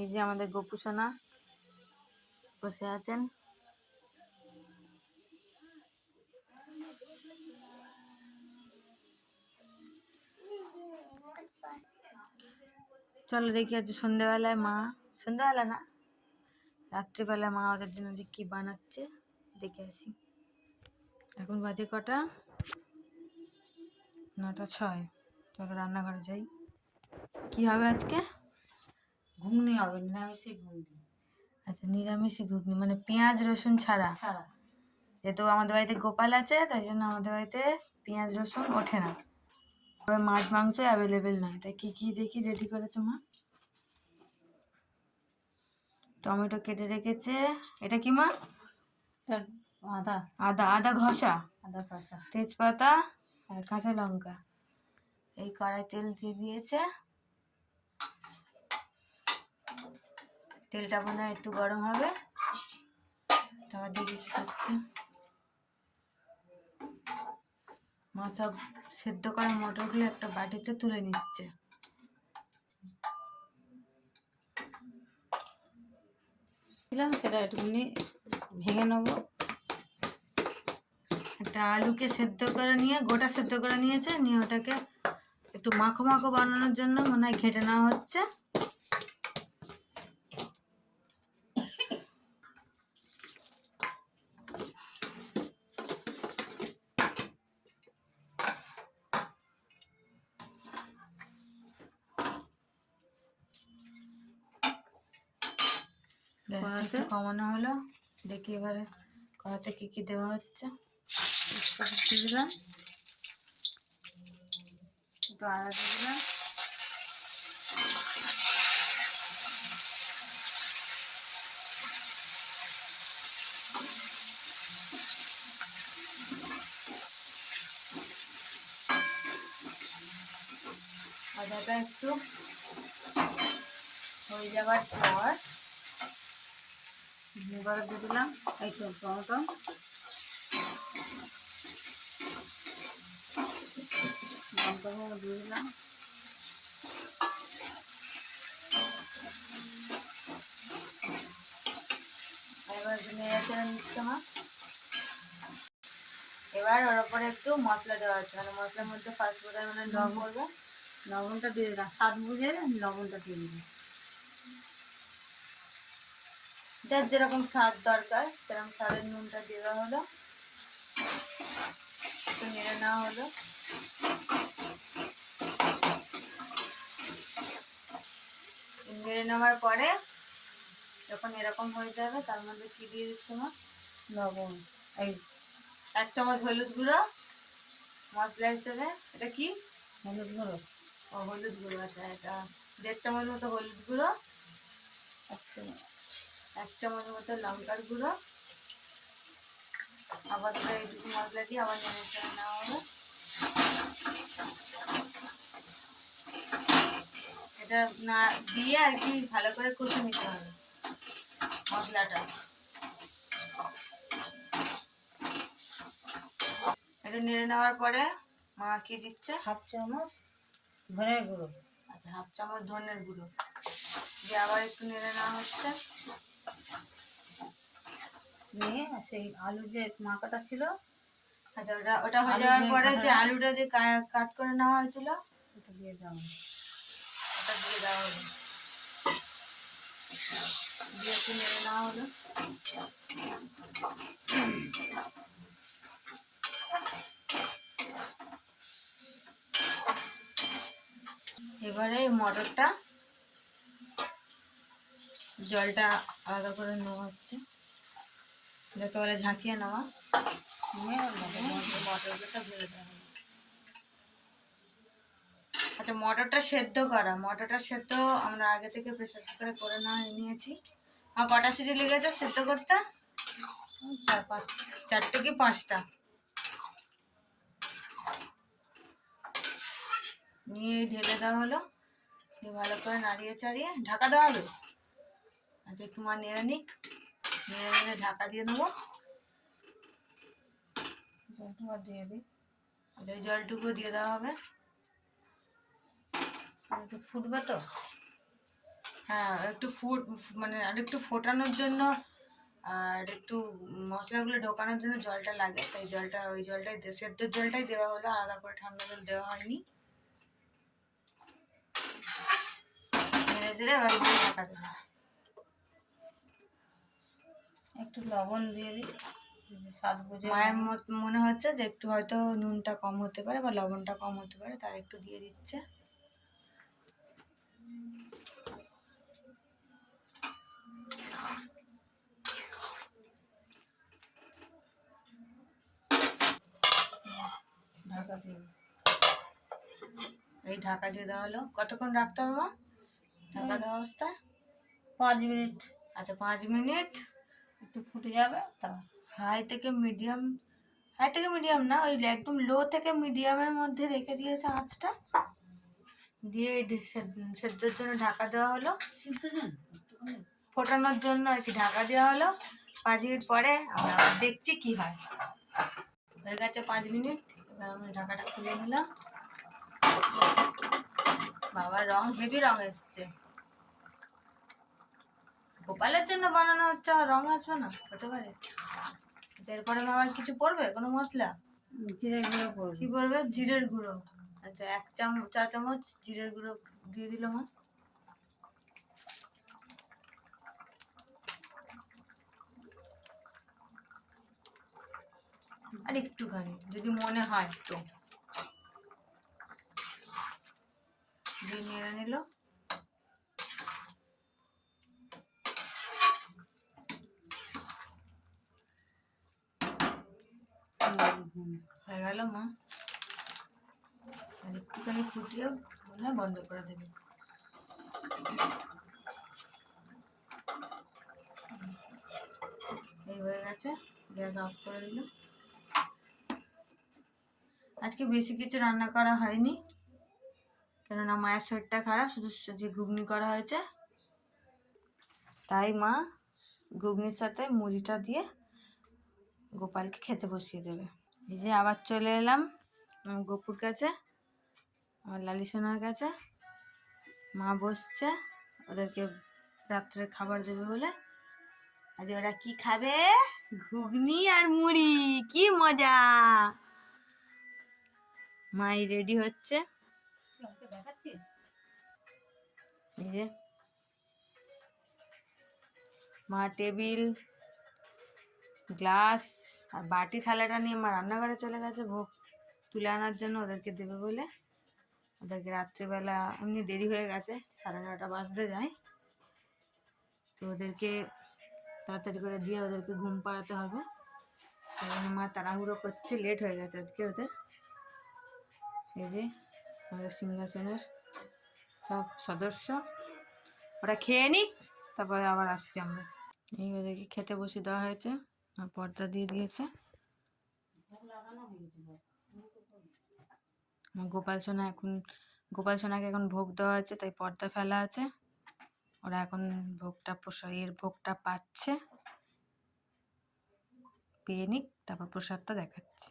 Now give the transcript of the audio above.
এই যে আমাদের গোপু সোনা বসে আছেন। চলো দেখি আজ সন্ধ্যেবেলায় মা, সন্ধ্যেবেলা না রাত্রিবেলায় মা ওদের জন্য যে কি বানাচ্ছে দেখে আসি। এখন বাজে কটা? 9:06। চলো রান্নাঘরে যাই। কি হবে আজকে? ঘুগনি হবে, নিরামিষই ঘুগনি। আচ্ছা, নিরামিষই ঘুগনি, মানে পেঁয়াজ রসুন ছাড়া। ছাড়া। যেহেতু আমাদের বাড়িতে গোপাল আছে তাই জন্য আমাদের বাড়িতে পেঁয়াজ রসুন ওঠে না, তবে মাছ মাংস অ্যাভেলেবেল নয়। তাই কি কি দেখি রেডি করেছে মা। টমেটো কেটে রেখেছে। এটা কি মা? আদা। আদা, আদা ঘষা, আদা কষা, তেজপাতা আর কাঁচা লঙ্কা। এই কড়াই তেল দিয়ে দিয়েছে। তেলটা মনে হয় একটু গরম হবে, তারপর দেখি কি করছে মা। সব সেদ্ধ করা মটরগুলো একটা বাটিতে তুলে নিচ্ছে। সেটা একটুখানি ভেঙে নেবো। একটা আলুকে সেদ্ধ করে নিয়ে, গোটা সেদ্ধ করে নিয়েছে, নিয়ে ওটাকে একটু মাখো মাখো বানানোর জন্য মনে হয় ঘেটে নেওয়া হচ্ছে। গ্যাসটা একটু কমানো হলো। দেখি এবারে কড়াতে কি কি দেওয়া হচ্ছে। দিয়ে দিলাম, একটু আদা দিয়ে দিলাম, আদাটা একটু হয়ে যাবার পর এবারে দিয়ে দিলাম এই তো টমেটো, লঙ্কা দিয়ে দিলাম, এবার নেড়ে চেড়ে নিচ্ছে মা। এবার ওর ওপরে একটু মশলা দেওয়া হচ্ছে, মানে মশলার মধ্যে ফার্স্ট বোধহয় মানে লবণ করবে। লবণটা দিয়ে দিলাম, স্বাদ বুঝে লবণটা দিয়ে দিলাম। যার যেরকম স্বাদ দরকার সেরকম স্বাদের নুনটা দিয়ে দেওয়া হলো, একটু নেড়ে নেওয়া হলো। নেড়ে নেওয়ার পরে যখন এরকম হয়ে যাবে তার মধ্যে কি দিয়ে দিচ্ছি মা? লবণ, এই 1 চামচ হলুদ গুঁড়ো মশলা হিসেবে। এটা কি? হলুদ গুঁড়ো। ও হলুদ গুঁড়ো। আচ্ছা, এটা 1.5 চামচ মতো হলুদ গুঁড়ো, 1 চামচ মতো লঙ্কার গুঁড়ো। আবার এইটুকু মশলা দিয়ে আবার নেড়ে চেড়ে নেওয়া হবে। এটা না দিয়ে আর কি ভালো করে কষে নিতে হবে মশলাটা। এটা নেড়ে নেওয়ার পরে মা কি দিচ্ছে? 1/2 চামচ ধনের গুঁড়ো। আচ্ছা, 1/2 চামচ ধনের গুঁড়ো দিয়ে আবার একটু নেড়ে নেওয়া হচ্ছে। নিয়ে সেই আলু যে মাখাটা ছিল, আচ্ছা, ওটা হয়ে যাওয়ার পরে যে আলুটা যে কাট করে নেওয়া হয়েছিল ওটা দিয়ে দাও, ওটা দিয়ে দেওয়া হলো, দিয়ে একটু নেড়ে নেওয়া হলো। এবারে মটরটা জলটা আলাদা করে নেওয়া হচ্ছে, যাকে বলে ঝাঁকিয়ে নেওয়া। মটরটা ভেজে দেওয়া হলো। আচ্ছা, মটরটা সেদ্ধ করা, মটরটা সেদ্ধ আমরা আগে থেকে প্রেসার কুকারে করে নিয়েছি। আর কটা সিটি লেগেছে সেদ্ধ করতে? 4 কি 5টা নিয়ে ঢেলে দেওয়া হলো, দিয়ে ভালো করে নাড়িয়ে চাড়িয়ে ঢাকা দেওয়া হবে। আচ্ছা, একটু মা নেড়ে নিক, নেড়ে নেড়ে ঢাকা দিয়ে দেবো। জলটা দিয়ে দিই, ওই জলটুকু দিয়ে দেওয়া হবে। একটু ফুটবে তো। হ্যাঁ একটু মানে আর একটু ফোটানোর জন্য আর একটু মশলাগুলো ঢোকানোর জন্য জলটা লাগে, তাই ওই জলটাই সেদ্ধর জলটাই দেওয়া হলো, আলাদা করে ঠান্ডা জল দেওয়া হয়নি। নেড়ে চেড়ে এবার ঢাকা দেবো। একটু লবণ দিয়ে দিই, স্বাদ বুঝে। মায়ের মনে হচ্ছে যে একটু হয়তো নুনটা কম হতে পারে বা লবণটা কম হতে পারে, তার একটু দিয়ে দিচ্ছে। ঢাকা দিয়ে এই ঢাকা দিয়ে দেওয়া হলো। কতক্ষণ রাখতে হবে মা ঢাকা দেওয়া অবস্থায়? 5 মিনিট। আচ্ছা 5 মিনিট। একটু ফুটে যাবে তা হাই থেকে মিডিয়াম না, ওই একদম লো থেকে মিডিয়ামের মধ্যে রেখে দিয়েছে আঁচটা, দিয়ে সেদ্ধর জন্য ঢাকা দেওয়া হলো, সিদ্ধ জন্য ফোটানোর জন্য আর কি ঢাকা দেওয়া হলো। 5 মিনিট পরে আমরা আবার দেখছি কি হয়। হয়ে গেছে 5 মিনিট, এবার আমি ঢাকাটা খুলে নিলাম। বাবা হেভি রং এসছে। গোপালের জন্য বানানো হচ্ছে, আর রং আসবে না? হতে পারে। এরপরে আমার কিছু পড়বে, কোনো মশলা? জিরে গুঁড়ো পড়বে। কি পড়বে? জিরের গুঁড়ো। আচ্ছা 1 চা চামচ জিরের গুঁড়ো দিয়ে দিল মা। আর একটুখানি যদি মনে হয় তো দিয়ে নেড়ে নিল। হয়ে গেল মা। আর একটুখানি ফুটিয়ে মনে হয় বন্ধ করে দেবে। এই হয়ে গেছে, গ্যাস অফ করে দিল। আজকে বেশি কিছু রান্না করা হয়নি, কেননা মায়ের শরীরটা খারাপ, শুধু যে ঘুগনি করা হয়েছে, তাই মা ঘুগনির সাথে মুড়িটা দিয়ে গোপালকে খেতে বসিয়ে দেবে। এই যে আবার চলে এলাম আমার গোপুর কাছে, আমার লালি সোনার কাছে। মা বসছে ওদেরকে রাত্রের খাবার দেবে বলে। আজ ওরা কি খাবে? ঘুগনি আর মুড়ি, কি মজা! মাই রেডি হচ্ছে। এই যে মা টেবিল, গ্লাস আর বাটি থালাটা নিয়ে মা রান্নাঘরে চলে গেছে ভোগ তুলে আনার জন্য, ওদেরকে দেবে বলে। ওদেরকে রাত্রিবেলা এমনি দেরি হয়ে গেছে, 11:30 বাজতে যায়, তো ওদেরকে তাড়াতাড়ি করে দিয়ে ওদেরকে ঘুম পাড়াতে হবে। তাই জন্য মা তাড়াহুড়ো করছে, লেট হয়ে গেছে আজকে ওদের। এই যে আমাদের সিংহাসনের সব সদস্য, ওরা খেয়ে নিক, তারপরে আবার আসছি আমরা। এই ওদেরকে খেতে বসে দেওয়া হয়েছে, আর পর্দা দিয়ে দিয়েছে। গোপাল সোনাকে এখন ভোগ দেওয়া হয়েছে, তাই পর্দা ফেলা আছে। ওরা এখন ভোগটা পাচ্ছে, পেয়ে নিক, তারপর প্রসাদটা দেখাচ্ছে।